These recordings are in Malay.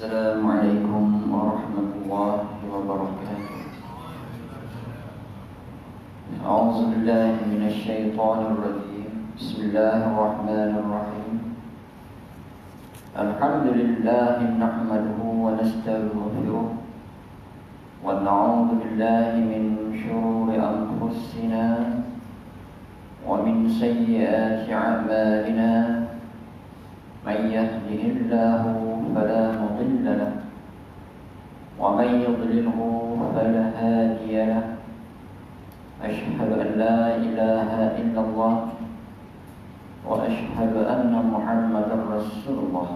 السلام عليكم ورحمة الله وبركاته. أعوذ بالله من الشيطان الرجيم. بسم الله الرحمن الرحيم. الحمد لله نحمده ونستغفره ونعوذ بالله من شرور أنفسنا ومن سيئات أعمالنا. من يهده الله فلا مضل له ومن يضلله فلا هادي له. أشهد أن لا إله إلا الله وأشهد أن محمدا رسول الله.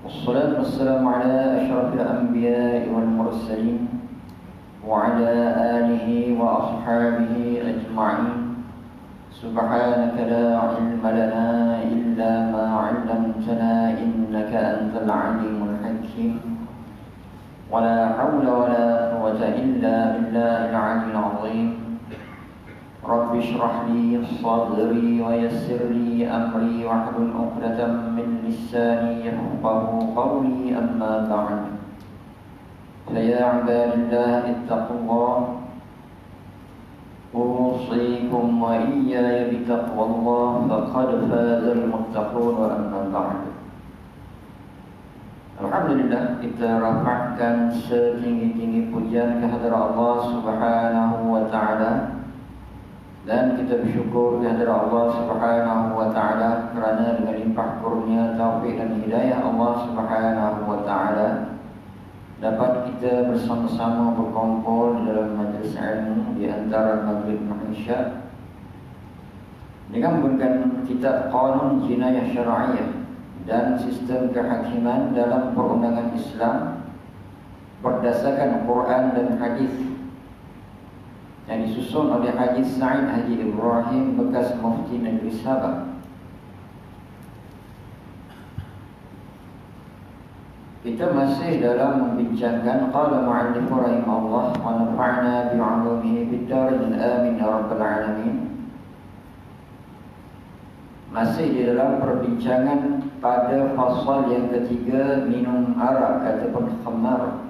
والصلاة والسلام على أشرف الأنبياء والمرسلين وعلى آله وأصحابه أجمعين. سبحانك لا علم لنا إلا ما علمتنا إنك أنت العليم الحكيم. ولا حول ولا قوة إلا بالله العلي العظيم. رب اشرح لي صدري ويسر لي أمري واحلل عقدة من لساني يفقهوا قولي. أما بعد، فيا عباد الله اتقوا الله. أوصيكم وإياي بتقوى الله فقد فاز المتقون. وأما بعد، Alhamdulillah, kita rafa'kan setinggi-tinggi pujian kehadrat Allah Subhanahu wa Ta'ala, dan kita bersyukur kehadrat Allah Subhanahu wa Ta'ala kerana dengan limpah kurnia, taufik dan hidayah Allah Subhanahu wa Ta'ala dapat kita bersama-sama berkumpul dalam majlis ilmu di antara maghrib dan isya dengan menggunakan kitab Qanun Jinayah Syar'iyah dan sistem kehakiman dalam perundangan Islam berdasarkan Quran dan hadis yang disusun oleh Haji Sa'id Haji Ibrahim bekas Mufti Negeri Sabah. Kita masih dalam membincangkan qala mu'allif rahimahullah wa nafa'na bi'ulumihi bid-darin amin ya rabbal alamin. Masih di dalam perbincangan pada fasal yang ketiga, minum arak ataupun khamar.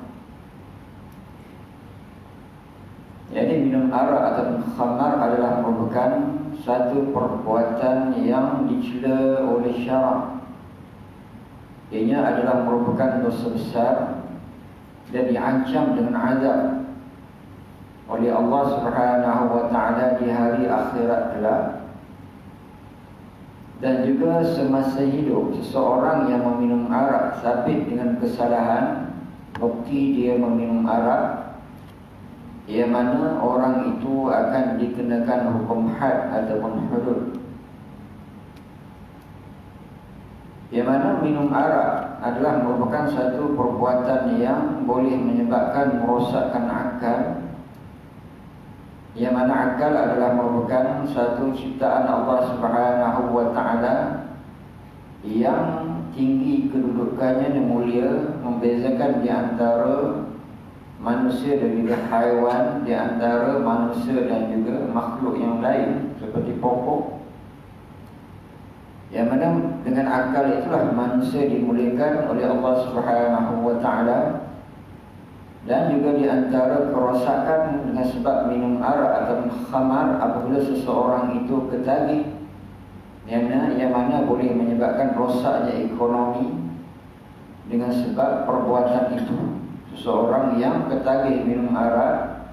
Jadi minum arak ataupun khamar adalah merupakan satu perbuatan yang dicela oleh syarak. Ianya adalah merupakan dosa besar dan diancam dengan azab oleh Allah Subhanahu wa Ta'ala di hari akhirat kelak. Dan juga semasa hidup seseorang yang meminum arak sabit dengan kesalahan, bukti dia meminum arak, yang mana orang itu akan dikenakan hukum had ataupun hudud. Yang mana minum arak adalah merupakan satu perbuatan yang boleh menyebabkan merosakkan akal. Yang mana akal adalah merupakan satu ciptaan Allah Subhanahu wa Ta'ala yang tinggi kedudukannya dan mulia, membezakan di antara manusia dan juga haiwan, di antara manusia dan juga makhluk yang lain seperti pokok. Yang mana dengan akal itulah manusia dimuliakan oleh Allah Subhanahu wa Ta'ala. Dan juga di antara kerosakan dengan sebab minum arak atau khamar apabila seseorang itu ketagih, yang mana boleh menyebabkan rosaknya ekonomi dengan sebab perbuatan itu. Seseorang yang ketagih minum arak,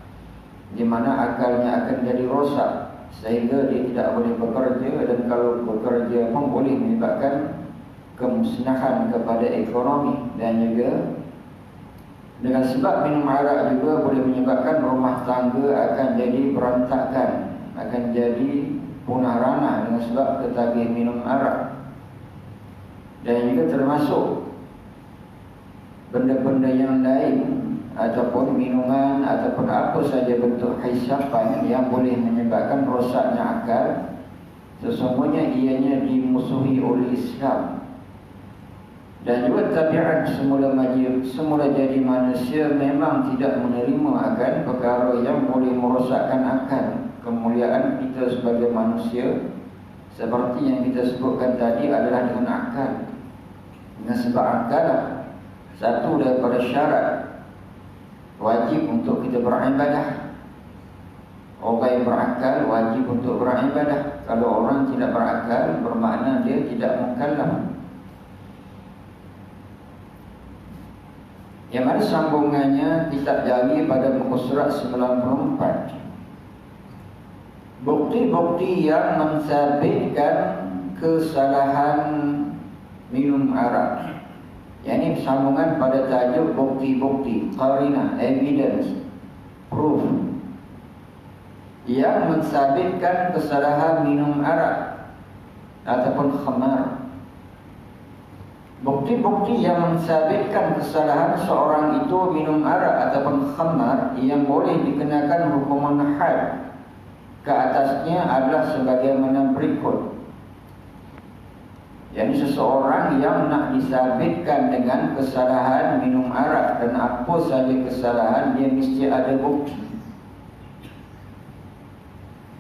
di mana akalnya akan jadi rosak sehingga dia tidak boleh bekerja, dan kalau bekerja pun boleh menyebabkan kemusnahan kepada ekonomi. Dan juga dengan sebab minum arak juga boleh menyebabkan rumah tangga akan jadi berantakan, akan jadi punah rana dengan sebab ketagih minum arak. Dan juga termasuk benda-benda yang lain ataupun minuman ataupun apa saja bentuk hisapan yang boleh menyebabkan rosaknya akal, sesungguhnya ianya dimusuhi oleh Islam. Dan juga tabiat semula jadi manusia memang tidak menerima akan perkara yang boleh merosakkan akal. Kemuliaan kita sebagai manusia seperti yang kita sebutkan tadi adalah dengan akal. Dengan sebab akal satu daripada syarat wajib untuk kita beribadah. Orang yang berakal wajib untuk beribadah. Kalau orang tidak berakal, bermakna dia tidak mukallaf. Yang mana sambungannya kita jari pada muka surat 94. Bukti-bukti yang mensabitkan kesalahan minum arak. Yang ini sambungan pada tajuk bukti-bukti, qarinah, evidence, proof, yang mensabitkan kesalahan minum arak ataupun khamar. Bukti-bukti yang mensabitkan kesalahan seorang itu minum arak ataupun khamar yang boleh dikenakan hukuman had ke atasnya adalah sebagaimana berikut. Yani seseorang yang nak disabitkan dengan kesalahan minum arak dan apa saja kesalahan, dia mesti ada bukti.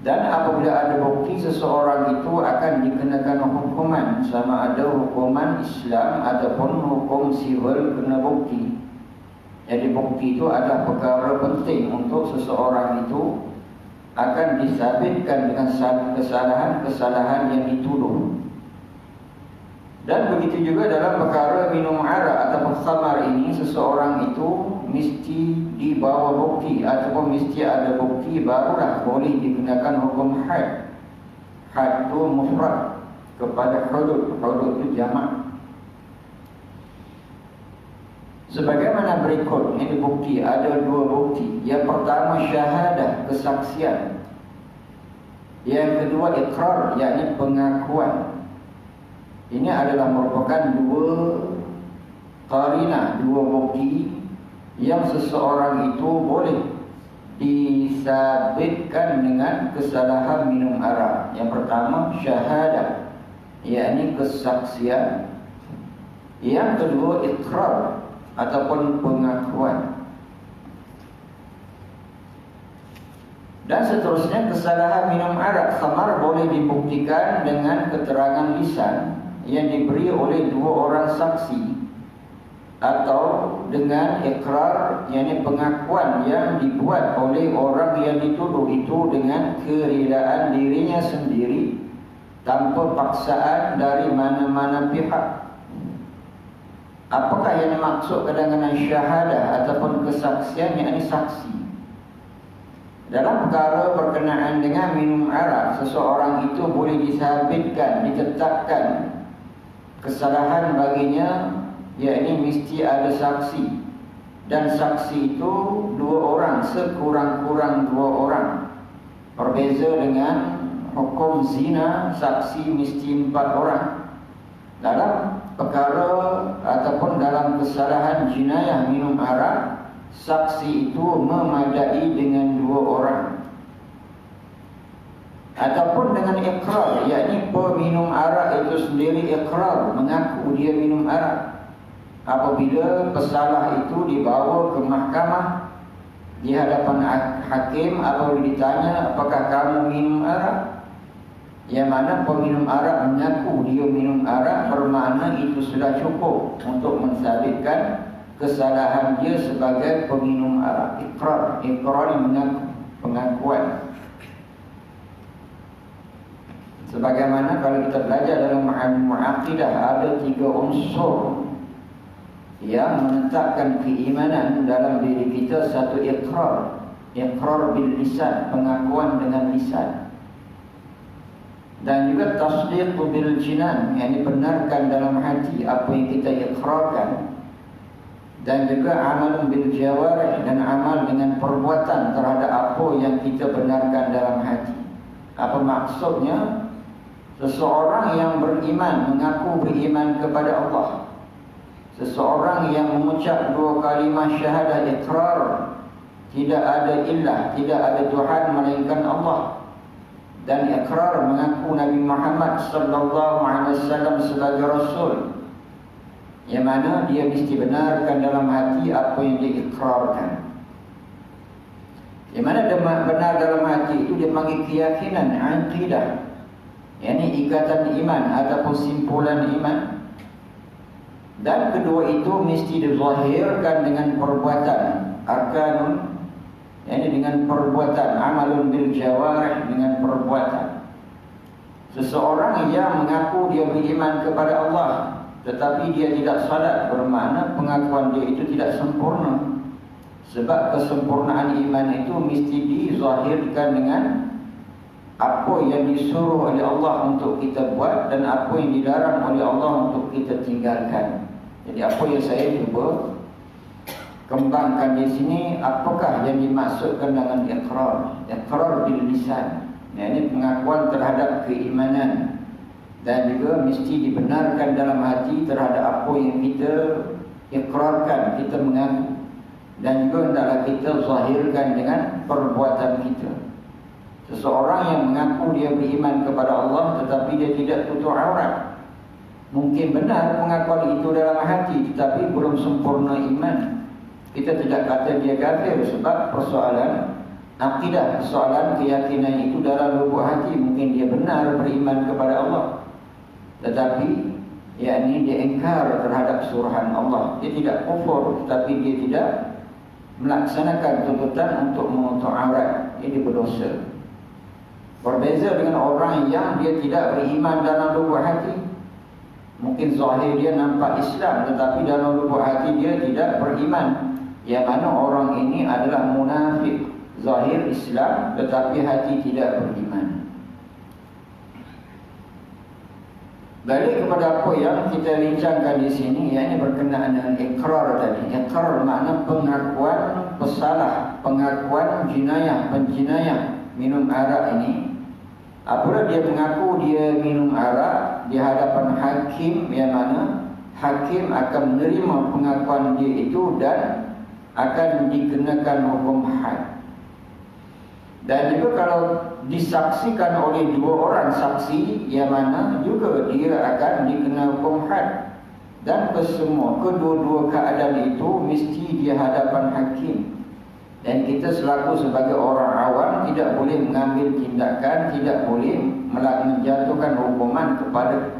Dan apabila ada bukti, seseorang itu akan dikenakan hukuman, sama ada hukuman Islam ataupun hukum sivil kena bukti. Jadi bukti itu adalah perkara penting untuk seseorang itu akan disabitkan dengan kesalahan-kesalahan yang dituduh. Dan begitu juga dalam perkara minum arak ataupun khamar ini, seseorang itu mesti dibawa bukti ataupun mesti ada bukti, barulah boleh dikenakan hukum had. Had itu mufrad kepada hudud, hudud itu jamak. Sebagaimana berikut, ini bukti, ada dua bukti. Yang pertama syahadah, kesaksian. Yang kedua ikrar, yakni pengakuan. Ini adalah merupakan dua qarinah, dua bukti yang seseorang itu boleh disabitkan dengan kesalahan minum arak. Yang pertama syahadah, yakni kesaksian. Yang kedua ikrar ataupun pengakuan. Dan seterusnya kesalahan minum arak khamar boleh dibuktikan dengan keterangan lisan yang diberi oleh dua orang saksi, atau dengan ikrar, yakni pengakuan yang dibuat oleh orang yang dituduh itu dengan keredaan dirinya sendiri tanpa paksaan dari mana-mana pihak. Apakah yang dimaksudkan dengan syahadah ataupun kesaksian, yakni saksi? Dalam perkara berkenaan dengan minum arak, seseorang itu boleh disabitkan, ditetapkan kesalahan baginya, yakni mesti ada saksi. Dan saksi itu dua orang, sekurang-kurang dua orang. Berbeza dengan hukum zina, saksi mesti 4 orang. Dalam perkara ataupun dalam kesalahan jinayah minum arak, saksi itu memadai dengan 2 orang. Ataupun dengan ikrar, yakni peminum arak itu sendiri ikrar, mengaku dia minum arak. Apabila pesalah itu dibawa ke mahkamah di hadapan hakim, apabila ditanya apakah kamu minum arak, yang mana peminum arak mengaku dia minum arak, bermakna itu sudah cukup untuk mensabitkan kesalahan dia sebagai peminum arak. Ikrar, ikrar mengaku, pengakuan. Sebagaimana kalau kita belajar dalam mu'aqidah, ada 3 unsur yang menetapkan keimanan dalam diri kita. Satu ikrar, ikrar bil lisan, pengakuan dengan lisan. Dan juga tasdiq bil jinan, yakni benarkan dalam hati apa yang kita ikrarkan. Dan juga amal bil jawarih, dan amal dengan perbuatan terhadap apa yang kita benarkan dalam hati. Apa maksudnya? Seseorang yang beriman, mengaku beriman kepada Allah, seseorang yang mengucap 2 kalimah syahadah ikrar, tidak ada ilah, tidak ada Tuhan melainkan Allah, dan ikrar mengaku Nabi Muhammad sallallahu alaihi wasallam sebagai rasul, yang mana dia mesti benarkan dalam hati apa yang dia ikrarkan. Yang mana benar dalam hati itu dia panggil keyakinan, aqidah, yakni ikatan iman ataupun simpulan iman. Dan kedua itu mesti dizahirkan dengan perbuatan, arkanun, yakni dengan perbuatan, amalun bil jawarih, dengan perbuatan. Seseorang yang mengaku dia beriman kepada Allah tetapi dia tidak salat, bermakna pengakuan dia itu tidak sempurna. Sebab kesempurnaan iman itu mesti dizahirkan dengan apa yang disuruh oleh Allah untuk kita buat dan apa yang dilarang oleh Allah untuk kita tinggalkan. Jadi apa yang saya cuba kembangkan di sini, apakah yang dimaksudkan dengan iqrar? Iqrar bil lisan, yakni pengakuan terhadap keimanan, dan juga mesti dibenarkan dalam hati terhadap apa yang kita ikrarkan, kita mengaku, dan juga hendaklah kita zahirkan dengan perbuatan kita. Seseorang yang mengaku dia beriman kepada Allah tetapi dia tidak tutup aurat, mungkin benar pengakuan itu dalam hati tetapi belum sempurna iman. Kita tidak kata dia kafir, sebab persoalan akidah, persoalan keyakinan itu dalam lubuk hati. Mungkin dia benar beriman kepada Allah tetapi yakni dia ingkar terhadap suruhan Allah. Dia tidak kufur tetapi dia tidak melaksanakan tuntutan untuk menutup aurat. Ini berdosa. Berbeza dengan orang yang dia tidak beriman dalam lubuk hati. Mungkin zahir dia nampak Islam tetapi dalam lubuk hati dia tidak beriman. Yang mana orang ini adalah munafik, zahir Islam tetapi hati tidak beriman. Balik kepada apa yang kita bincangkan di sini, yakni berkenaan dengan ikrar tadi. Ikrar makna pengakuan pesalah, pengakuan jenayah, penjenayah minum arak ini. Apabila dia mengaku dia minum arak di hadapan hakim, yang mana hakim akan menerima pengakuan dia itu dan akan dikenakan hukum had. Dan juga kalau disaksikan oleh dua orang saksi, yang mana juga dia akan dikena hukum had. Dan kesemua, kedua-dua keadaan itu mesti di hadapan hakim. Dan kita selaku sebagai orang awam tidak boleh mengambil tindakan, tidak boleh menjatuhkan hukuman kepada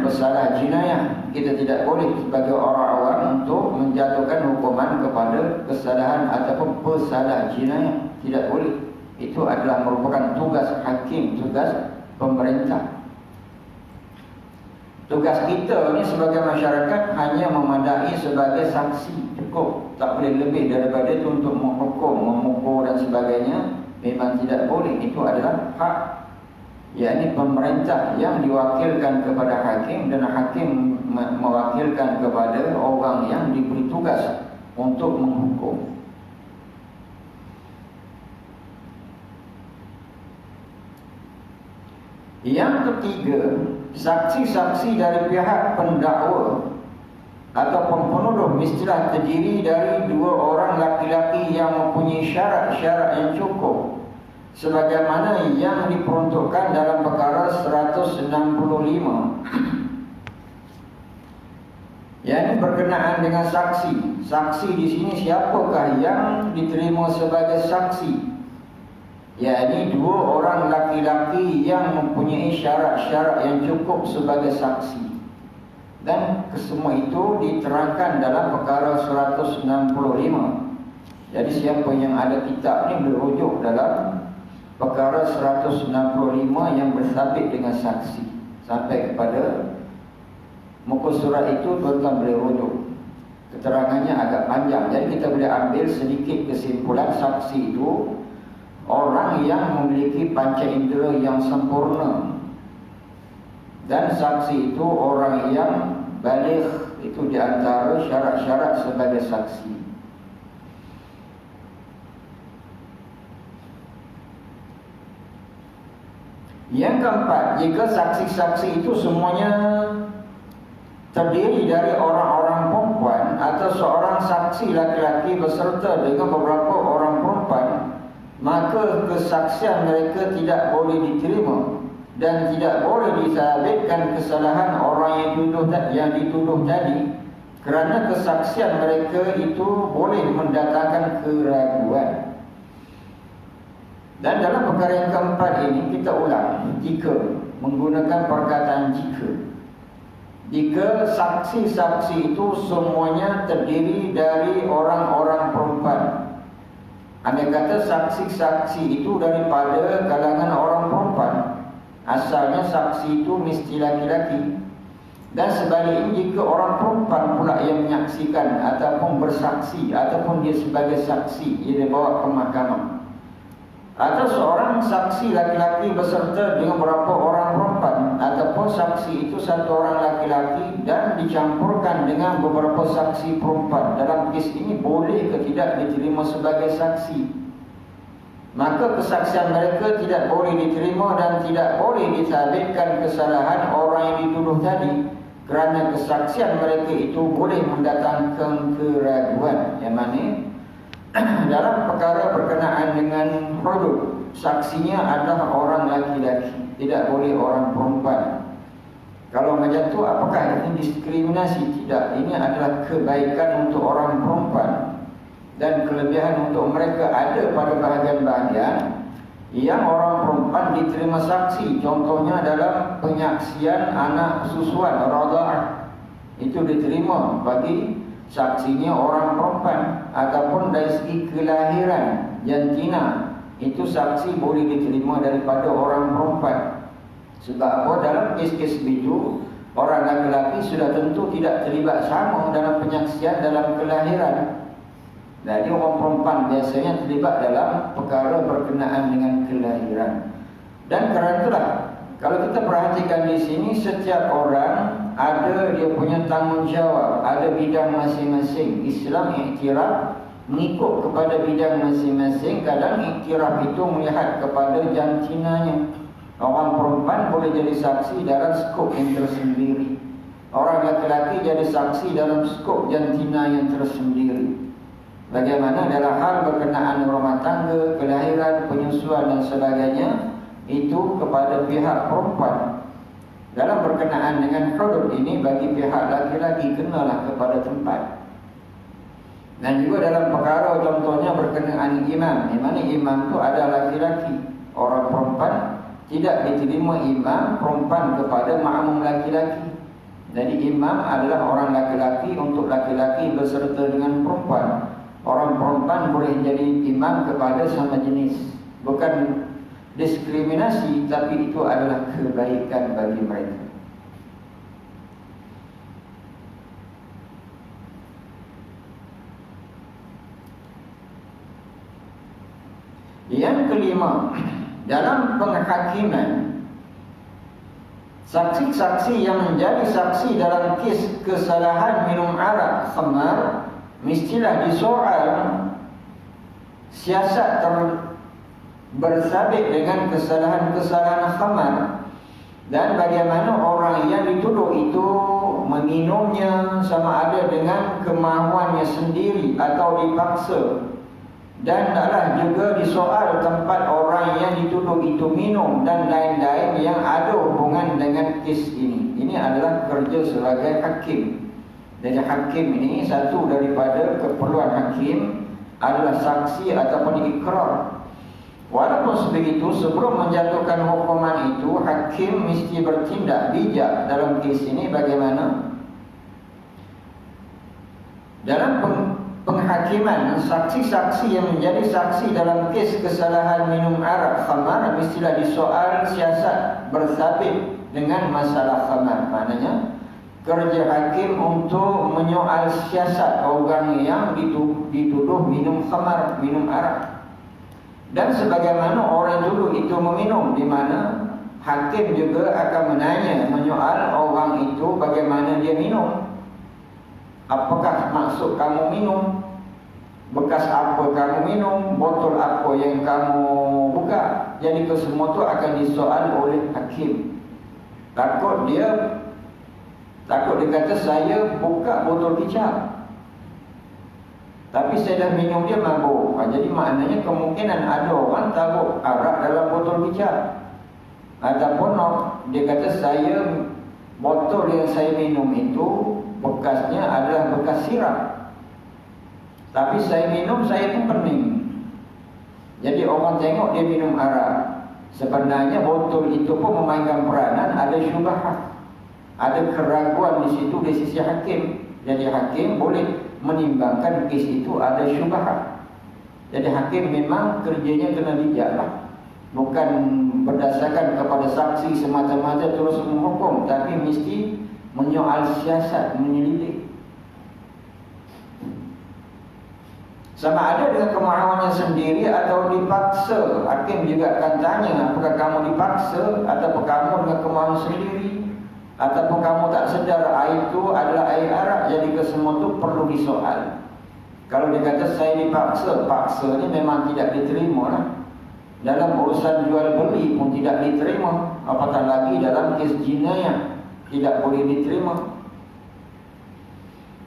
pesalah jenayah. Kita tidak boleh sebagai orang awam untuk menjatuhkan hukuman kepada kesalahan ataupun pesalah jenayah. Tidak boleh. Itu adalah merupakan tugas hakim, tugas pemerintah. Tugas kita ni sebagai masyarakat hanya memadai sebagai saksi, cukup. Tak boleh lebih daripada itu untuk menghukum, memukul dan sebagainya. Memang tidak boleh. Itu adalah hak, yakni pemerintah yang diwakilkan kepada hakim, dan hakim mewakilkan kepada orang yang diberi tugas untuk menghukum. Yang ketiga, saksi-saksi dari pihak pendakwa ataupun penuduh mestilah terdiri dari dua orang laki-laki yang mempunyai syarat-syarat yang cukup, sebagaimana yang diperuntukkan dalam perkara 165. Yang ini berkenaan dengan saksi. Saksi di sini siapakah yang diterima sebagai saksi? Yakni dua orang laki-laki yang mempunyai syarat-syarat yang cukup sebagai saksi. Dan kesemua itu diterangkan dalam perkara 165. Jadi siapa yang ada kitab ni berujuk dalam perkara 165 yang bersabit dengan saksi. Sampai kepada muka surat itu tuan-tuan boleh rujuk. Keterangannya agak panjang. Jadi kita boleh ambil sedikit kesimpulan. Saksi itu orang yang memiliki panca indera yang sempurna. Dan saksi itu orang yang baligh. Itu di antara syarat-syarat sebagai saksi. Yang keempat, jika saksi-saksi itu semuanya terdiri dari orang-orang perempuan atau seorang saksi laki-laki beserta dengan beberapa orang perempuan, maka kesaksian mereka tidak boleh diterima dan tidak boleh disabitkan kesalahan orang yang dituduh tadi, kerana kesaksian mereka itu boleh mendatangkan keraguan. Dan dalam perkara yang keempat ini kita ulang, jika, menggunakan perkataan jika. jika saksi-saksi itu semuanya terdiri dari orang-orang perempuan. Andai kata saksi-saksi itu daripada kalangan orang perempuan, asalnya saksi itu mesti laki-laki. Dan sebaliknya, jika orang perempuan pula yang menyaksikan ataupun bersaksi, ataupun dia sebagai saksi, ia dibawa ke mahkamah, atau seorang saksi laki-laki beserta dengan beberapa orang perempuan, ataupun saksi itu satu orang laki-laki dan dicampurkan dengan beberapa saksi perempuan, dalam kes ini boleh ke tidak diterima sebagai saksi. Maka kesaksian mereka tidak boleh diterima dan tidak boleh disabitkan kesalahan orang yang dituduh tadi, kerana kesaksian mereka itu boleh mendatangkan keraguan. Yang mana dalam perkara berkenaan dengan hudud, saksinya adalah orang laki-laki, tidak boleh orang perempuan. Kalau macam tu, apakah ini diskriminasi? Tidak. Ini adalah kebaikan untuk orang perempuan dan kelebihan untuk mereka ada pada bahagian-bahagian yang orang perempuan diterima saksi. Contohnya dalam penyaksian anak susuan, radha'ah, itu diterima bagi saksinya orang perempuan. Ataupun dari segi kelahiran, jantina, itu saksi boleh diterima daripada orang perempuan. Sebab apa? Dalam kes-kes itu, orang laki-laki sudah tentu tidak terlibat sama dalam penyaksian dalam kelahiran. Jadi orang perempuan biasanya terlibat dalam perkara berkenaan dengan kelahiran. Dan kerana itulah, kalau kita perhatikan di sini, setiap orang ada dia punya tanggungjawab, ada bidang masing-masing. Islam iktiraf mengikut kepada bidang masing-masing. Kadang iktiraf itu melihat kepada jantinanya. Orang perempuan boleh jadi saksi dalam skop yang tersendiri, orang laki-laki jadi saksi dalam skop jantina yang tersendiri. Bagaimana dalam hal berkenaan rumah tangga, kelahiran, penyusuan dan sebagainya, itu kepada pihak perempuan. Dalam berkenaan dengan hudud ini, bagi pihak laki-laki kenalah kepada tempat. Dan juga dalam perkara contohnya berkenaan imam, di mana imam itu ada laki-laki, orang perempuan tidak diterima imam perempuan kepada makmum laki-laki. Jadi imam adalah orang laki-laki untuk laki-laki beserta dengan perempuan. Orang perempuan boleh jadi imam kepada sama jenis. Bukan diskriminasi, tapi itu adalah kebaikan bagi mereka. Yang kelima, dalam penghakiman, saksi-saksi yang menjadi saksi dalam kes kesalahan minum arak khamar mestilah disoal siasat bersabit dengan kesalahan-kesalahan khamar, dan bagaimana orang yang dituduh itu meminumnya, sama ada dengan kemahuannya sendiri atau dipaksa. Dan adalah juga disoal tempat orang yang dituduh itu minum dan lain-lain yang ada hubungan dengan kes ini. Ini adalah kerja sebagai hakim. Jadi hakim ini, satu daripada keperluan hakim adalah saksi ataupun ikrar. Walaupun sebegitu, sebelum menjatuhkan hukuman itu, hakim mesti bertindak bijak dalam kes ini. Bagaimana? Dalam penghakiman, saksi-saksi yang menjadi saksi dalam kes kesalahan minum arak khamar mestilah disoal siasat bersabit dengan masalah khamar. Maknanya kerja hakim untuk menyoal siasat orang yang dituduh minum khamar, minum arak. Dan sebagaimana orang dulu itu meminum, di mana hakim juga akan menanya, menyoal orang itu bagaimana dia minum. Apakah maksud kamu minum? Bekas apa kamu minum? Botol apa yang kamu buka? Jadi kesemua itu akan disoal oleh hakim. Takut dia kata, saya buka botol kicap, tapi saya dah minum, dia mabuk. Jadi maknanya kemungkinan ada orang taruh arak dalam botol kicap. Ataupun dia kata, saya botol yang saya minum itu bekasnya adalah bekas sirap, tapi saya minum, saya pun pening. Jadi orang tengok dia minum arak. Sebenarnya botol itu pun memainkan peranan, ada syubhat. ada keraguan di situ di sisi hakim. Jadi hakim boleh menimbangkan kes itu ada syubhat. Jadi hakim memang kerjanya kena bijak lah. Bukan berdasarkan kepada saksi semata-mata terus menghukum, tapi mesti menyoal siasat, menyelidik. Sama ada dengan kemahuannya sendiri atau dipaksa. Hakim juga akan tanya, apakah kamu dipaksa ataupun kamu dengan kemahuan sendiri, ataupun kamu tak sedar air itu adalah air arak. Jadi kesemua itu perlu disoal. Kalau dia kata saya dipaksa, paksa ni memang tidak diterima lah. Dalam urusan jual beli pun tidak diterima, apatah lagi dalam kes jinayah tidak boleh diterima.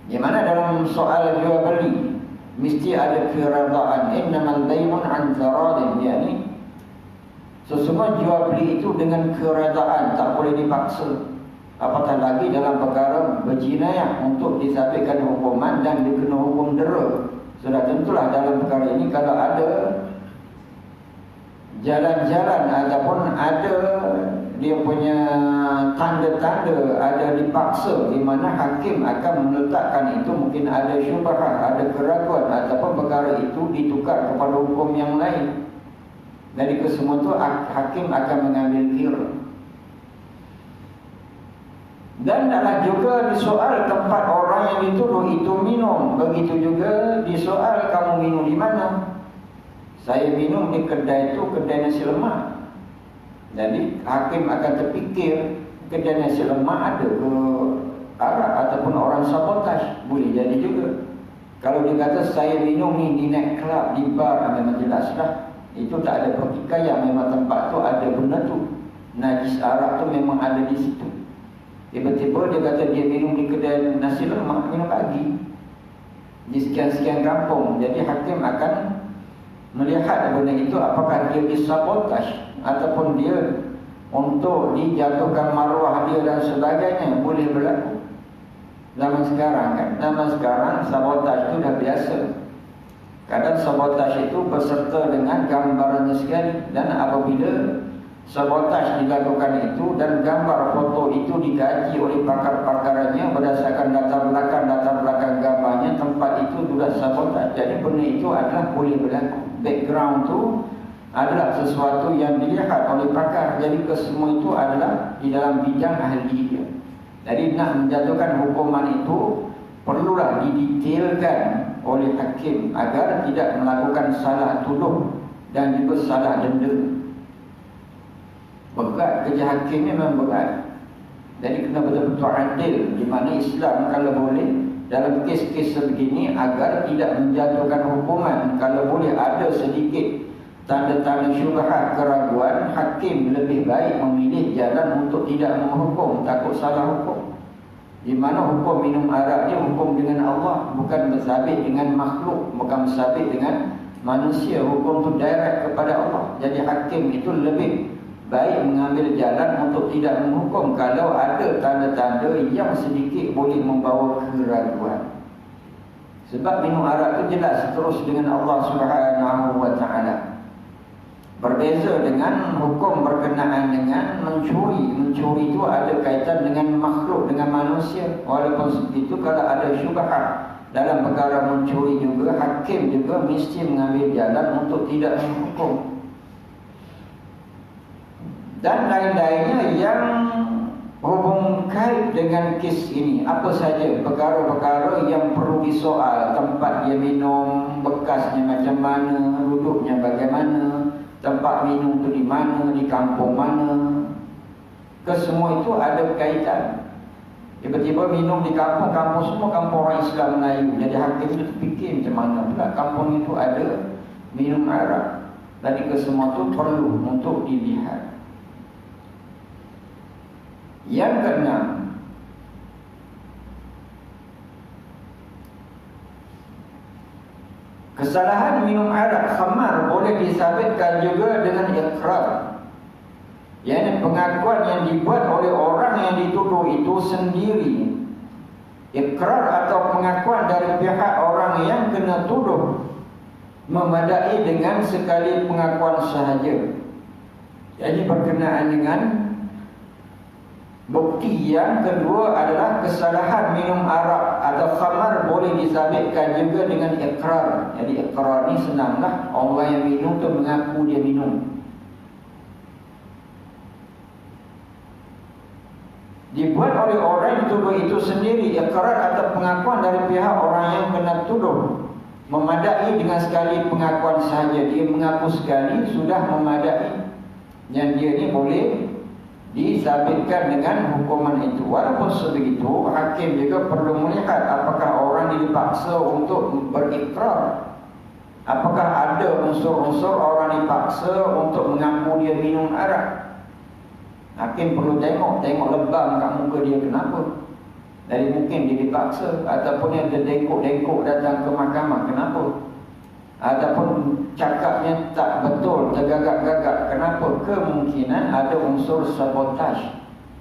Di mana dalam soal jual beli mesti ada keredaan. Innamal bay'un 'an taradin, yakni sesungguhnya jual beli itu dengan keredaan, tak boleh dipaksa. Apatah lagi dalam perkara berjinayah untuk disabitkan hukuman dan dikena hukum dera. Sudah tentulah dalam perkara ini kalau ada jalan-jalan ataupun ada dia punya tanda-tanda ada dipaksa, di mana hakim akan meletakkan itu mungkin ada syubhat, ada keraguan ataupun perkara itu ditukar kepada hukum yang lain. Dari kesemua itu hakim akan mengambil kira. Dan adalah juga disoal tempat orang yang dituduh itu minum. Begitu juga disoal kamu minum di mana. Saya minum di kedai itu, kedai nasi lemak. Jadi hakim akan terfikir kedai nasi lemak ada ke arak ataupun orang sabotaj. Boleh jadi juga. Kalau dia kata saya minum ni di night club, di bar, memang jelas dah. Itu tak ada pertikaian, memang tempat tu ada benda tu. Najis arak tu memang ada di situ. Tiba-tiba dia kata dia minum di kedai nasi lemak, minum pagi di sekian-sekian kampung. Jadi hakim akan melihat benda itu apakah dia disabotaj ataupun dia untuk dijatuhkan maruah dia dan sebagainya. Boleh berlaku zaman sekarang kan. Zaman sekarang sabotaj itu dah biasa. Kadang sabotaj itu berserta dengan gambarannya sekali. Dan apabila sabotaj dilakukan itu dan gambar foto itu digaji oleh pakar-pakarnya berdasarkan latar belakang gambarnya, tempat itu sudah sabotaj. Jadi benda itu adalah boleh berlaku. Background tu adalah sesuatu yang dilihat oleh pakar. Jadi kesemua itu adalah di dalam bidang ahli dia. Jadi nak menjatuhkan hukuman itu perlulah didetailkan oleh hakim agar tidak melakukan salah tuduh dan juga salah denda. Berat kerja hakim memang berat. Jadi kena betul-betul adil. Di mana Islam kalau boleh dalam kes-kes sebegini agar tidak menjatuhkan hukuman, kalau boleh ada sedikit tanda-tanda syubhat, keraguan, hakim lebih baik memilih jalan untuk tidak menghukum, takut salah hukum. Di mana hukum minum arak ni hukum dengan Allah, bukan bersabit dengan makhluk, bukan bersabit dengan manusia. Hukum tu direct kepada Allah. Jadi hakim itu lebih baik mengambil jalan untuk tidak menghukum kalau ada tanda-tanda yang sedikit boleh membawa keraguan. Sebab minum arak itu jelas terus dengan Allah Subhanahu wa taala. Berbeza dengan hukum berkenaan dengan mencuri. Mencuri itu ada kaitan dengan makhluk, dengan manusia. Walaupun begitu kalau ada syubhat dalam perkara mencuri juga, hakim juga mesti mengambil jalan untuk tidak menghukum. Dan lain-lainnya yang hubung kait dengan kes ini. Apa saja perkara-perkara yang perlu disoal. Tempat dia minum, bekasnya macam mana, duduknya bagaimana, tempat minum tu di mana, di kampung mana. Kesemua itu ada kaitan. Tiba-tiba minum di kampung, kampung semua kampung orang Islam Melayu. Jadi hakim itu terfikir macam mana pula kampung itu ada minum arak. Jadi kesemua itu perlu untuk dilihat. Yang keenam, kesalahan minum arak khamar boleh disabitkan juga dengan ikrar. Yang pengakuan yang dibuat oleh orang yang dituduh itu sendiri. Ikrar atau pengakuan dari pihak orang yang kena tuduh memadai dengan sekali pengakuan sahaja. Jadi berkenaan dengan Bukti yang kedua adalah kesalahan minum arak atau khamar boleh disabitkan juga dengan ikrar. Jadi ikrar ni senanglah, orang yang minum tu mengaku dia minum. Dibuat oleh orang yang tuduh itu sendiri. Ikrar atau pengakuan dari pihak orang yang kena tuduh memadai dengan sekali pengakuan sahaja. Dia mengaku sekali sudah memadai, dan dia ni boleh disabitkan dengan hukuman itu. Walaupun sebegitu, hakim juga perlu melihat apakah orang dipaksa untuk berikrar. Apakah ada unsur-unsur orang dipaksa untuk mengaku dia minum arak. Hakim perlu tengok lebam kat muka dia kenapa. Dari mungkin dia dipaksa, ataupun dia dengkok-dengkok datang ke mahkamah kenapa, ataupun cakapnya tak betul, tergagap-gagap kenapa. Kemungkinan ada unsur sabotaj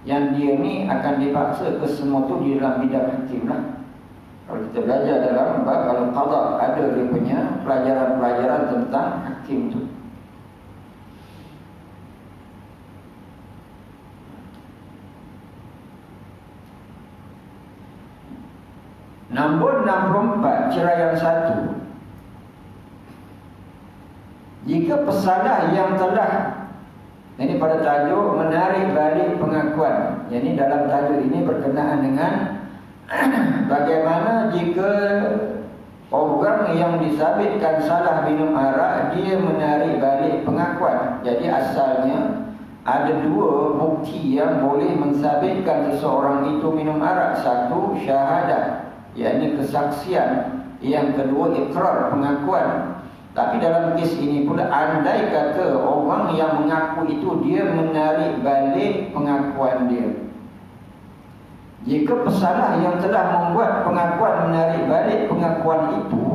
yang dia ni akan dipaksa ke semua tu di dalam bidang hakim lah. Kalau kita belajar dalam bab al-qadha, ada dia punya pelajaran-pelajaran tentang hakim tu. Nombor 64, ceraian 1. Jika pesalah yang telah, ini pada tajuk menarik balik pengakuan. Jadi dalam tajuk ini berkenaan dengan bagaimana jika orang yang disabitkan salah minum arak, dia menarik balik pengakuan. Jadi asalnya ada dua bukti yang boleh mensabitkan seseorang itu minum arak. Satu, syahadat, yakni kesaksian. Yang kedua, ikrar, pengakuan. Tapi dalam kes ini pula, andai kata orang yang mengaku itu dia menarik balik pengakuan dia. Jika pesalah yang telah membuat pengakuan menarik balik pengakuan itu,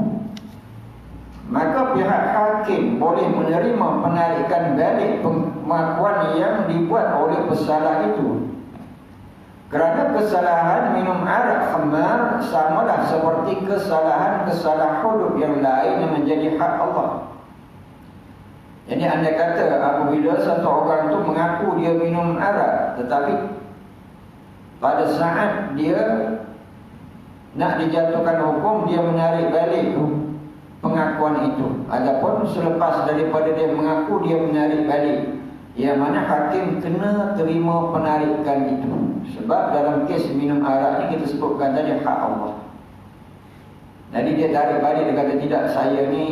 maka pihak hakim boleh menerima penarikan balik pengakuan yang dibuat oleh pesalah itu. Kerana kesalahan minum arak khamar samalah seperti kesalahan hudud yang lain yang menjadi hak Allah. Jadi anda kata apabila satu orang itu mengaku dia minum arak, tetapi pada saat dia nak dijatuhkan hukum, dia menarik balik pengakuan itu. Adapun selepas daripada dia mengaku, dia menarik balik, yang mana hakim kena terima penarikan itu. Sebab dalam kes minum arak ni kita sebutkan tadi hak Allah. Jadi dia tarik balik, dia kata tidak, saya ni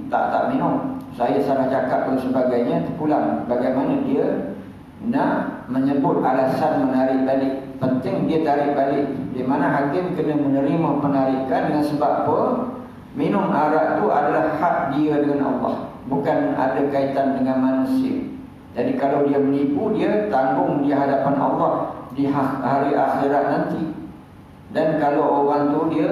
tak minum, saya salah cakap dan sebagainya, terpulang. Bagaimana dia nak menyebut alasan menarik balik? Penting dia tarik balik. Di mana hakim kena menerima penarikan dengan sebab apa? Minum arak tu adalah hak dia dengan Allah, bukan ada kaitan dengan manusia. Jadi kalau dia menipu, dia tanggung di hadapan Allah di hari akhirat nanti. Dan kalau orang tu dia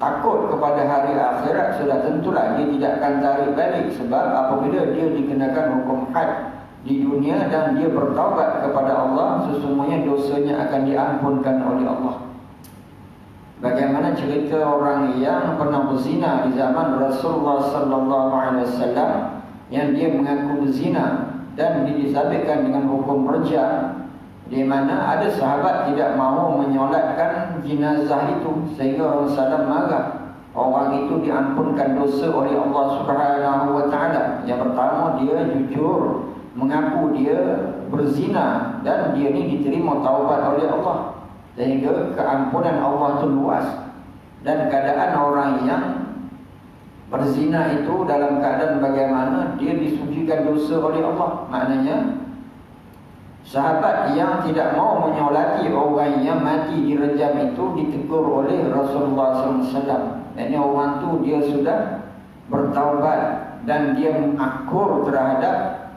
takut kepada hari akhirat, sudah tentulah dia tidak akan tarik balik. Sebab apabila dia dikenakan hukum had di dunia dan dia bertaubat kepada Allah, sesungguhnya dosanya akan diampunkan oleh Allah. Bagaimana cerita orang yang pernah berzina di zaman Rasulullah sallallahu alaihi wasallam, yang dia mengaku berzina dan disabitkan dengan hukum rejam, di mana ada sahabat tidak mahu menyolatkan jenazah itu, sehingga Rasulullah marah. Orang itu diampunkan dosa oleh Allah Subhanahu wa taala. Yang pertama, dia jujur mengaku dia berzina dan dia ni diterima taubat oleh Allah, sehingga keampunan Allah itu luas. Dan keadaan orang yang berzina itu dalam keadaan bagaimana? Dia disucikan dosa oleh Allah. Maknanya sahabat yang tidak mau menyolati orang yang mati direjam itu ditegur oleh Rasulullah SAW. Ini orang tu dia sudah bertaubat dan dia mengakur terhadap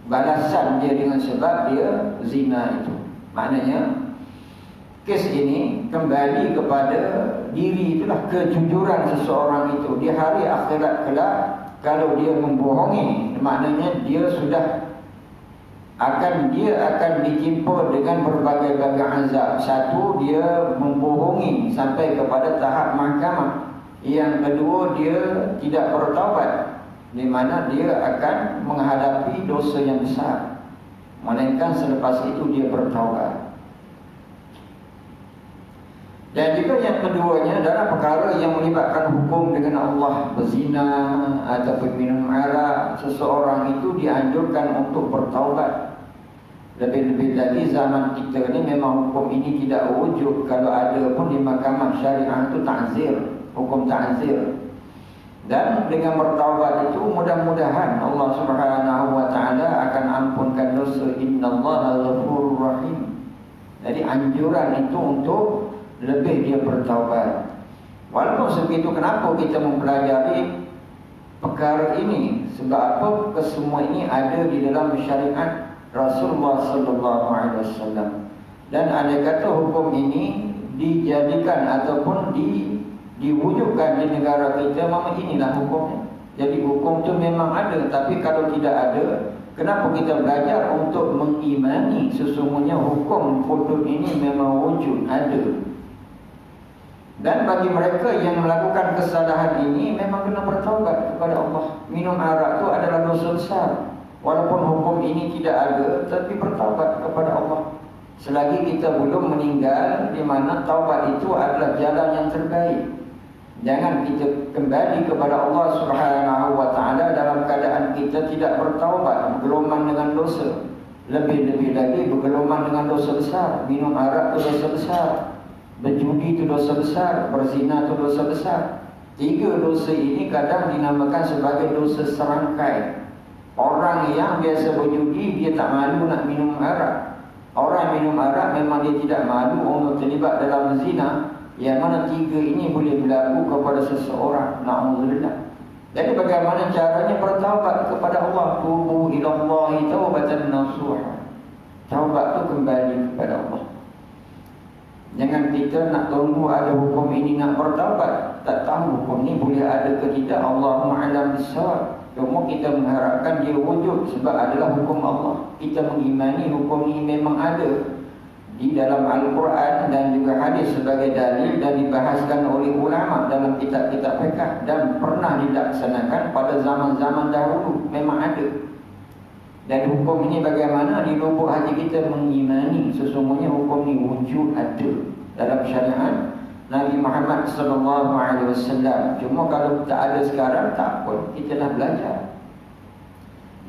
balasan dia dengan sebab dia zina itu. Maknanya kes ini kembali kepada diri, itulah kejujuran seseorang itu. Di hari akhirat kelak, kalau dia membohongi, maknanya dia akan dijimpa dengan berbagai-bagai azab. Satu, dia membohongi sampai kepada tahap mahkamah. Yang kedua, dia tidak bertaubat, di mana dia akan menghadapi dosa yang besar. melainkan selepas itu dia bertaubat. Dan juga yang keduanya adalah perkara yang melibatkan hukum dengan Allah, berzina ataupun minum arak, seseorang itu dianjurkan untuk bertaubat. Lebih-lebih lagi zaman kita ni memang hukum ini tidak wujud. Kalau ada pun di mahkamah syariah itu ta'zir, hukum ta'zir. Dan dengan bertaubat itu mudah-mudahan Allah Subhanahu wa taala akan ampunkan dosa. Innallaha ghafurur rahim. Jadi anjuran itu untuk lebih dia bertaubat. Walaupun sebegitu, kenapa kita mempelajari perkara ini? Sebab apa? Kesemua ini ada di dalam syariat Rasulullah sallallahu alaihi wasallam. Dan ada kata hukum ini dijadikan ataupun diwujudkan di negara kita, memang inilah hukumnya. Jadi hukum tu memang ada, tapi kalau tidak ada, kenapa kita belajar untuk mengimani sesungguhnya hukum hudud ini memang wujud, ada. Dan bagi mereka yang melakukan kesalahan ini memang kena bertaubat kepada Allah. Minum arak itu adalah dosa besar. Walaupun hukum ini tidak ada, tapi bertaubat kepada Allah. Selagi kita belum meninggal, di mana taubat itu adalah jalan yang terbaik. Jangan kita kembali kepada Allah Subhanahu wa taala dalam keadaan kita tidak bertaubat, bergeloman dengan dosa. Lebih-lebih lagi bergeloman dengan dosa besar. Minum arak itu dosa besar, berjudi itu dosa besar, berzina itu dosa besar. Tiga dosa ini kadang dinamakan sebagai dosa serangkai. Orang yang biasa berjudi, dia tak malu nak minum arak. Orang minum arak memang dia tidak malu untuk terlibat dalam zina. Yang mana tiga ini boleh berlaku kepada seseorang. Na'udzubillah. Jadi bagaimana caranya bertaubat kepada Allah? Tubu ilallahi taubatan nasuha. Taubat itu kembali kepada Allah. Jangan kita nak tunggu ada hukum ini nak bertaubat. Tak tahu hukum ini boleh ada ke tidak. Allahumma a'lam bissawab. Cuma kita mengharapkan dia wujud sebab adalah hukum Allah. Kita mengimani hukum ini memang ada di dalam Al-Quran dan juga hadis sebagai dalil dan dibahaskan oleh ulama dalam kitab-kitab fiqh dan pernah dilaksanakan pada zaman-zaman dahulu. Memang ada. Dan hukum ini bagaimana di lubuk hati kita mengimani sesungguhnya hukum ini wujud, ada dalam syariat Nabi Muhammad sallallahu alaihi wasallam. Cuma kalau tak ada sekarang, tak apa, kita dah belajar.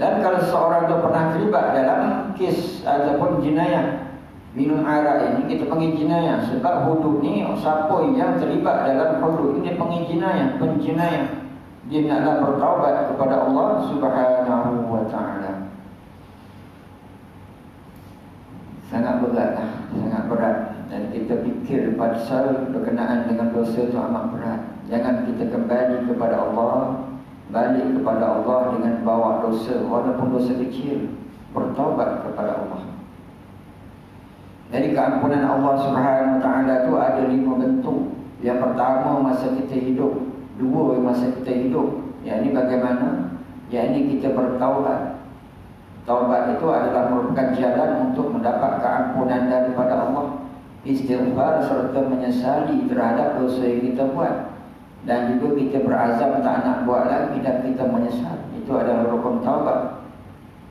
Dan kalau seorang itu pernah terlibat dalam kes ataupun jenayah minum arak ini, kita panggil jenayah. Sebab hudud ni, siapa yang terlibat dalam hudud ini panggil jenayah, penjenayah. Dia naklah bertaubat kepada Allah Subhanahu wa taala. Sangat berat, sangat berat. Dan kita fikir pasal berkenaan dengan dosa itu amat berat. Jangan kita kembali kepada Allah, balik kepada Allah dengan bawa dosa, walaupun dosa kecil. Bertaubat kepada Allah. Jadi keampunan Allah Subhanahu wa taala itu ada 5 bentuk. Yang pertama masa kita hidup, 2 masa kita hidup. Yang ini bagaimana? Yang ini kita bertaubat. Taubat itu adalah merupakan jalan untuk mendapat keampunan daripada Allah. Istighfar serta menyesali terhadap dosa yang kita buat. Dan juga kita berazam tak nak buat lagi dan kita menyesal. Itu adalah rukun taubat.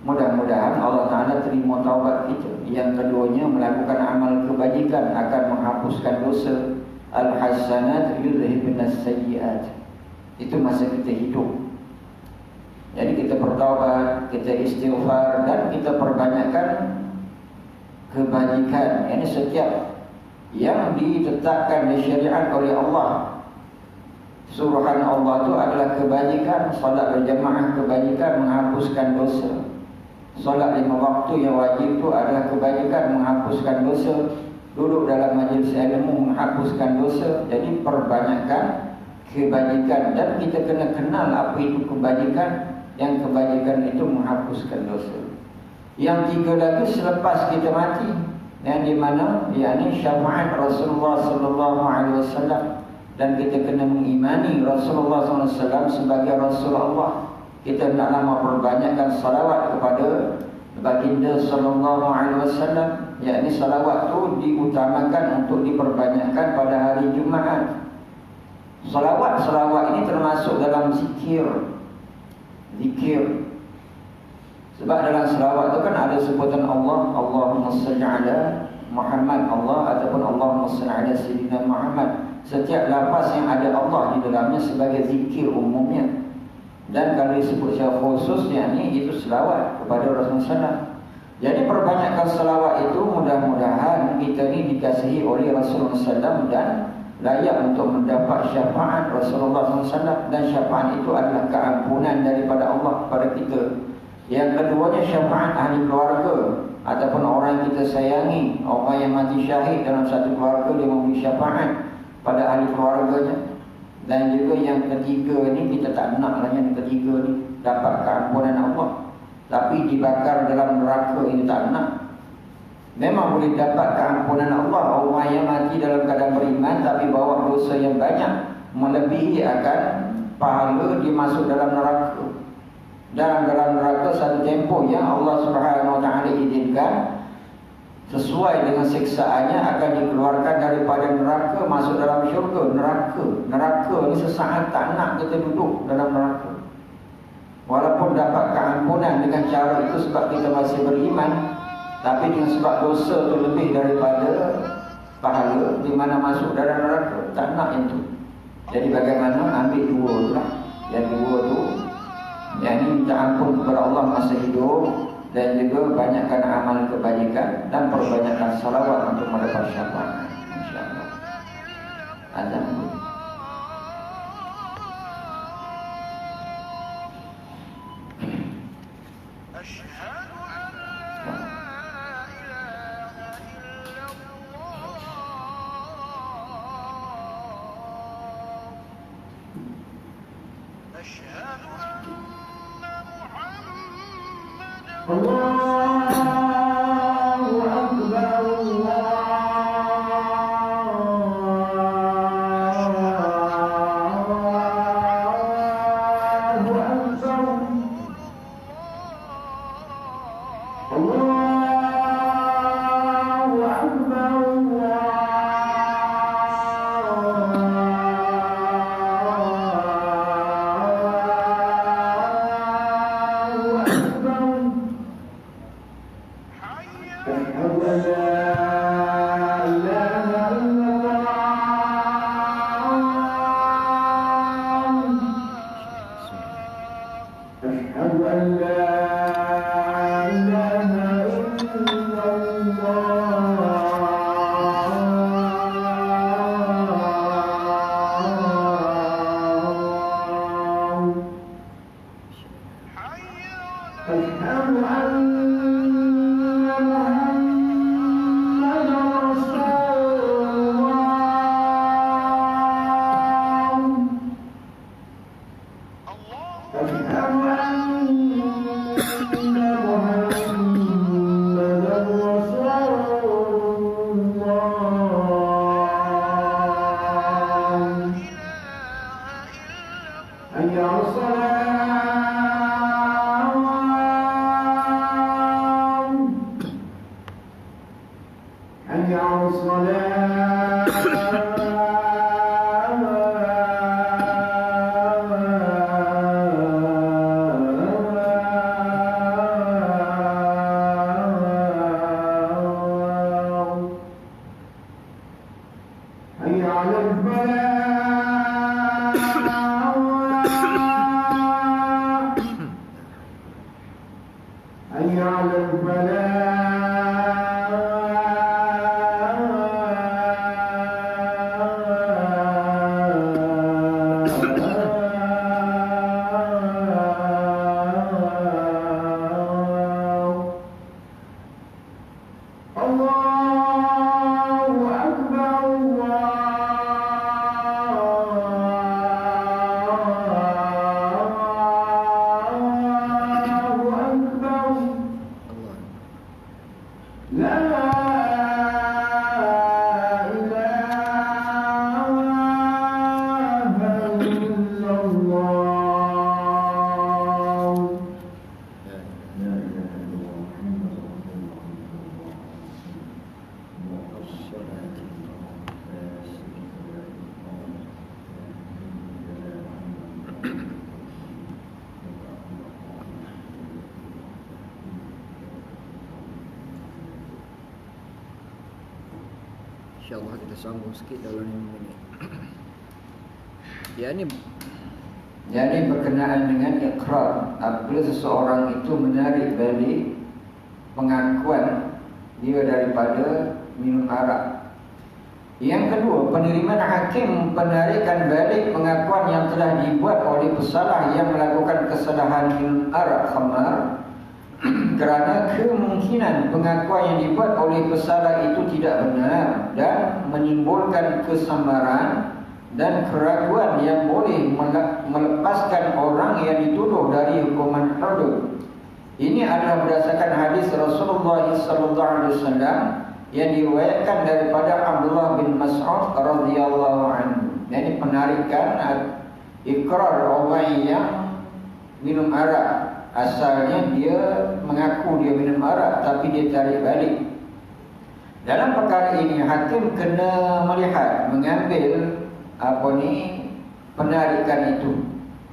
Mudah-mudahan Allah Ta'ala terima taubat kita. Yang keduanya melakukan amal kebajikan akan menghapuskan dosa. Al-hasanat yudhibnas sayyiat. Itu masa kita hidup. Jadi kita bertaubat, kita istighfar dan kita perbanyakkan kebajikan. Ini setiap yang ditetapkan di syariat oleh Allah. Suruhan Allah itu adalah kebajikan. Solat berjamaah kebajikan, menghapuskan dosa. Solat 5 waktu yang wajib itu adalah kebajikan, menghapuskan dosa. Duduk dalam majlis ilmu, menghapuskan dosa. Jadi perbanyakkan kebajikan. Dan kita kena kenal apa itu kebajikan. Yang kebajikan itu menghapuskan dosa. Yang 3 lagi selepas kita mati, yang di mana yakni syafaat Rasulullah sallallahu alaihi wasallam. Dan kita kena mengimani Rasulullah sallallahu alaihi wasallam sebagai Rasulullah. Kita nak memperbanyakkan salawat kepada baginda sallallahu alaihi wasallam. Yakni salawat itu diutamakan untuk diperbanyakkan pada hari Jumaat. Salawat ini termasuk dalam zikir. Sebab dalam selawat tu kan ada sebutan Allah, Allahumma salli ala Muhammad, Allah ataupun Allahumma salli ala Sayyidina Muhammad. Setiap lafaz yang ada Allah di dalamnya sebagai zikir umumnya. Dan kalau disebut secara khusus, yakni itu selawat kepada Rasulullah SAW. Jadi perbanyakkan selawat itu mudah-mudahan kita ni dikasihi oleh Rasulullah SAW dan layak untuk mendapat syafaat Rasulullah SAW. Dan syafaat itu adalah keampunan daripada Allah kepada kita. Yang keduanya syafaat ahli keluarga ataupun orang yang kita sayangi, orang yang mati syahid dalam satu keluarga, dia memberi syafaat pada ahli keluarganya. Dan juga yang ketiga ni, kita tak nak lah yang ketiga ni dapat keampunan Allah, tapi dibakar dalam neraka, ini tak nak. Memang boleh dapat keampunan Allah orang yang mati dalam keadaan beriman tapi bawa dosa yang banyak, melebihi akan pahala dia masuk dalam neraka. Dalam neraka satu tempoh yang Allah Subhanahu Wa Taala izinkan, sesuai dengan siksaannya akan dikeluarkan daripada neraka masuk dalam syurga. Neraka ni sesaat tak nak kita duduk dalam neraka. Walaupun dapat keampunan dengan cara itu sebab kita masih beriman, tapi dengan sebab dosa itu lebih daripada pahala, di mana masuk dalam neraka. Tak nak yang tu. Jadi bagaimana? Ambil dua tu lah. Yang dua tu, yang ini minta ampun kepada Allah masa hidup, dan juga banyakkan amal kebajikan dan perbanyakkan salawat untuk mendapat syafaat, insya-Allah. Azan. InsyaAllah kita sambung sikit dalam 5 minit. Jadi berkenaan dengan ikrar, apabila seseorang itu menarik balik pengakuan dia daripada minum arak. Yang kedua, penerimaan hakim penarikan balik pengakuan yang telah dibuat oleh pesalah yang melakukan kesalahan minum arak khamar kerana kemungkinan pengakuan yang dibuat oleh pesalah itu tidak benar dan menimbulkan kesamaran dan keraguan yang boleh melepaskan orang yang dituduh dari hukuman hudud. Ini adalah berdasarkan hadis Rasulullah SAW yang diriwayatkan daripada Abdullah bin Mas'ud radhiyallahu anhu. Jadi penarikan ikrar orang yang minum arak. Asalnya dia mengaku dia minum arak, tapi dia tarik balik. Dalam perkara ini hakim kena melihat, mengambil penarikan itu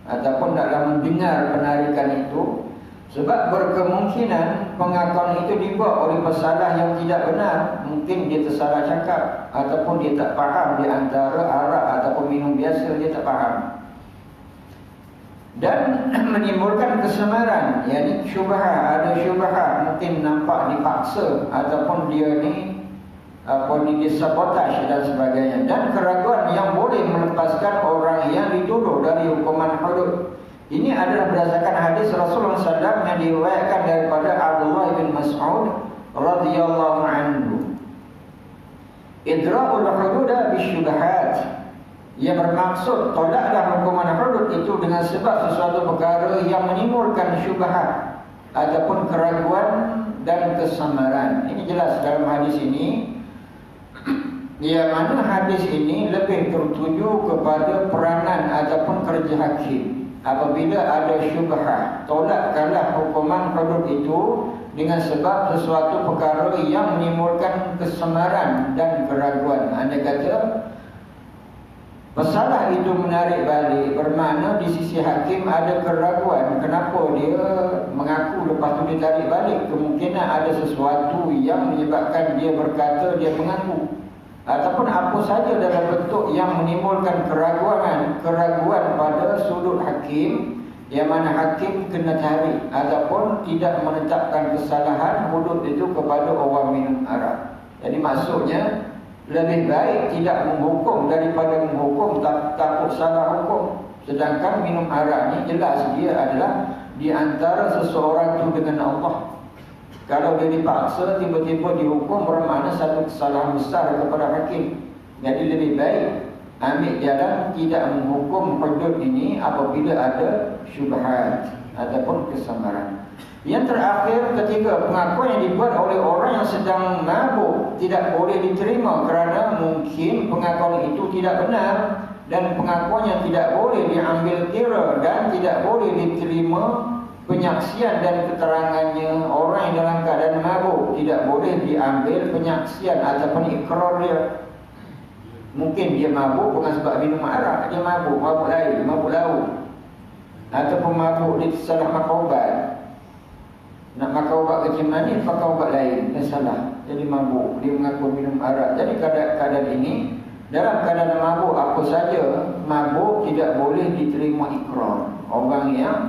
ataupun dalam mendengar penarikan itu. Sebab berkemungkinan pengakuan itu dibuat oleh pesalah yang tidak benar. Mungkin dia tersalah cakap ataupun dia tak faham di antara arak ataupun minum biasa, dia tak faham. Dan menimbulkan kesamaran, yakni syubhah, ada syubhah, mungkin nampak dipaksa ataupun dia ni disabotaj dan sebagainya, dan keraguan yang boleh melepaskan orang yang dituduh dari hukuman hudud. Ini adalah berdasarkan hadis Rasulullah SAW yang diriwayatkan daripada Abdullah bin Mas'ud radhiyallahu anhu. Idra'ul hududa bisyubhat, yang bermaksud tolaklah hukuman hudud itu dengan sebab sesuatu perkara yang menimbulkan syubhat ataupun keraguan dan kesamaran. Ini jelas dalam hadis ini. Yang mana hadis ini lebih tertuju kepada peranan ataupun kerja hakim. Apabila ada syubhah, tolakkanlah hukuman hudud itu dengan sebab sesuatu perkara yang menimbulkan kesamaran dan keraguan. Anda kata pesalah itu menarik balik, bermakna di sisi hakim ada keraguan. Kenapa dia mengaku lepas tu dia tarik balik? Kemungkinan ada sesuatu yang menyebabkan dia berkata dia mengaku, ataupun apa saja dalam bentuk yang menimbulkan keraguan pada sudut hakim, yang mana hakim kena tarik ataupun tidak menetapkan kesalahan hudud itu kepada orang minum arak. Jadi maksudnya lebih baik tidak menghukum daripada menghukum takut salah hukum. Sedangkan minum arak ni jelas dia adalah di antara seseorang itu dengan Allah. Kalau dia dipaksa tiba-tiba dihukum, bermakna satu kesalahan besar kepada hakim. Jadi lebih baik ambil jalan tidak menghukum hudud ini apabila ada syubhat ataupun kesamaran. Yang terakhir, ketiga, pengakuan yang dibuat oleh orang yang sedang mabuk tidak boleh diterima kerana mungkin pengakuan itu tidak benar, dan pengakuan yang tidak boleh diambil kira dan tidak boleh diterima penyaksian dan keterangannya. Orang yang dalam keadaan mabuk tidak boleh diambil penyaksian ataupun ikrar dia. Mungkin dia mabuk bukan sebab minum arak, dia mabuk lain, mabuk laut, ataupun mabuk dia salah makan ubat. Nak makan ubat kecil manis, pakai ubat lain, dia salah, jadi mabuk, dia mengaku minum arak. Jadi keadaan ini, dalam keadaan mabuk apa saja, mabuk tidak boleh diterima ikrar orang yang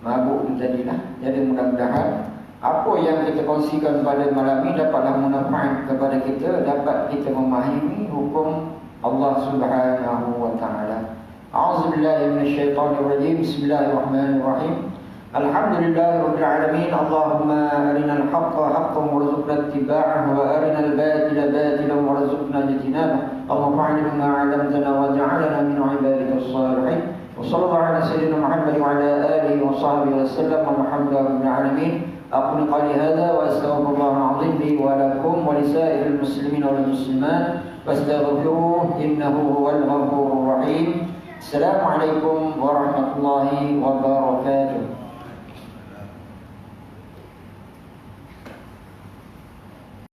mabuk itu tadilah. Jadi mudah-mudahan apa yang kita kongsikan pada malam ini dapatlah manfaat kepada kita, dapat kita memahami hukum Allah Subhanahu wa taala. A'udzubillahi minasyaitonirrajim. Bismillahirrahmanirrahim. Alhamdulillahirabbil alamin. Allahumma arinal haqqa haqqan warzuqna ittiba'ahu wa arinal batila batilan warzuqna ijtinabah. Allahumma 'allimna 'allamtana waj'alna min 'ibadikas shalihin. وصلى الله على سيدنا محمد وعلى آله وصحبه وسلم والحمد لله رب العالمين. أقول قولي هذا وأستغفر الله العظيم لي ولكم ولسائر المسلمين والمسلمات فاستغفروه إنه هو الغفور الرحيم. السلام عليكم ورحمة الله وبركاته.